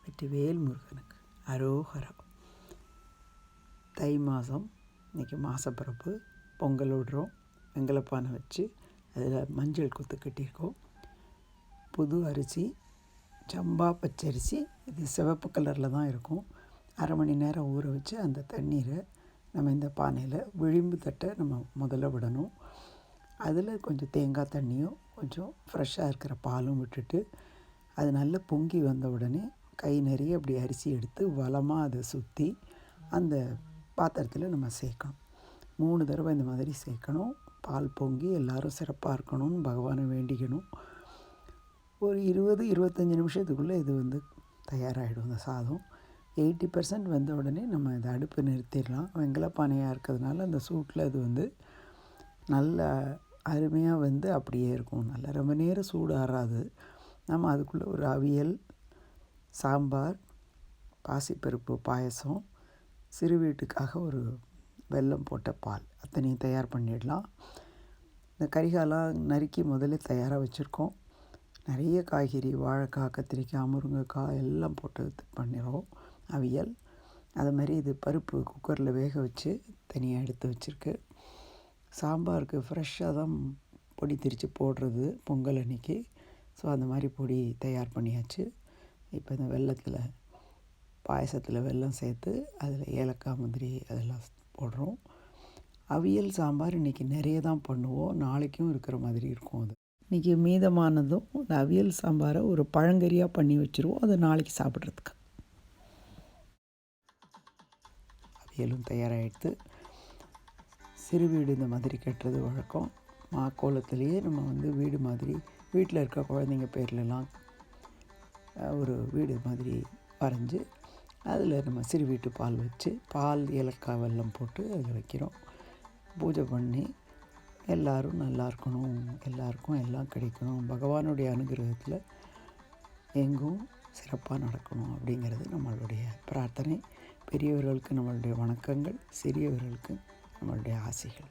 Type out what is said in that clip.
வெற்றிவேல் முருகனுக்கு அரோகரா. தை மாதம் இன்றைக்கி மாதப்பிறப்பு. பொங்கல் விடுறோம். வெங்கலப்பானை வச்சு அதில் மஞ்சள் குத்து கட்டியிருக்கோம். புது அரிசி, சம்பா பச்சரிசி, இது சிவப்பு கலரில் தான் இருக்கும். அரை மணி நேரம் ஊற வச்சு அந்த தண்ணீரை நம்ம இந்த பானையில் விளிம்பு தட்டை நம்ம முதல்ல விடணும். அதில் கொஞ்சம் தேங்காய் தண்ணியும் கொஞ்சம் ஃப்ரெஷ்ஷாக இருக்கிற பாலும் விட்டுட்டு அது நல்லா பொங்கி வந்த உடனே கை நிறைய அப்படி அரிசி எடுத்து வளமாக அதை சுற்றி அந்த பாத்திரத்தில் நம்ம சேர்க்கணும். 3 தடவை இந்த மாதிரி சேர்க்கணும். பால் பொங்கி எல்லோரும் சிறப்பாக இருக்கணும்னு பகவானை வேண்டிக்கணும். ஒரு 20-25 நிமிஷத்துக்குள்ளே இது தயாராகிடும். இந்த சாதம் 80% வந்த உடனே நம்ம இந்த அடுப்பை நிறுத்திடலாம். வெங்கலப்பானையாக இருக்கிறதுனால அந்த சூட்டில் அது நல்ல அருமையாக அப்படியே இருக்கும். நல்லா ரொம்ப நேரம் சூடு ஆறாது. நம்ம அதுக்குள்ளே ஒரு அவியல், சாம்பார், பாசிப்பருப்பு பாயசம், சிறு வீட்டுக்காக ஒரு வெல்லம் போட்ட பால் அத்தனையும் தயார் பண்ணிடலாம். இந்த கரிகாலாம் நறுக்கி முதல்ல தயாராக வச்சுருக்கோம். நிறைய காய்கறி, வாழைக்காய், கத்திரிக்காய், முருங்கைக்காய் எல்லாம் போட்டு பண்ணிடுவோம். அவியல் அது மாதிரி இது பருப்பு குக்கரில் வேக வச்சு தனியாக எடுத்து வச்சுருக்கு. சாம்பாருக்கு ஃப்ரெஷ்ஷாக தான் பொடி திரித்து போடுறது பொங்கல் அன்றைக்கி. ஸோ அந்த மாதிரி பொடி தயார் பண்ணியாச்சு. இப்போ இந்த வெல்லத்தில் பாயசத்தில் வெல்லம் சேர்த்து அதில் ஏலக்காய், முந்திரி அதெல்லாம் போடுறோம். அவியல் சாம்பார் இன்றைக்கி நிறைய தான் பண்ணுவோம். நாளைக்கும் இருக்கிற மாதிரி இருக்கும். அது இன்றைக்கி மீதமானதும் இந்த அவியல் சாம்பாரை ஒரு பழங்கறியாக பண்ணி வச்சுருவோம். அதை நாளைக்கு சாப்பிட்றதுக்கு. அவியலும் தயாராகிடுது. சிறு வீடு இந்த மாதிரி கட்டுறது வழக்கம். கோலத்திலேயே நம்ம வீடு மாதிரி வீட்டில் இருக்க குழந்தைங்க பேர்லலாம் ஒரு வீடு மாதிரி வரைஞ்சி அதில் நம்ம சிறு வீட்டு பால் வச்சு பால், ஏலக்காய், வெல்லம் போட்டு அதில் வைக்கிறோம். பூஜை பண்ணி எல்லோரும் நல்லா இருக்கணும், எல்லாருக்கும் எல்லாம் கிடைக்கணும், பகவானுடைய அனுகிரகத்தில் எங்கும் சிறப்பாக நடக்கணும் அப்படிங்கிறது நம்மளுடைய பிரார்த்தனை. பெரியவர்களுக்கு நம்மளுடைய வணக்கங்கள், சிறியவர்களுக்கு நம்மளுடைய ஆசைகள்.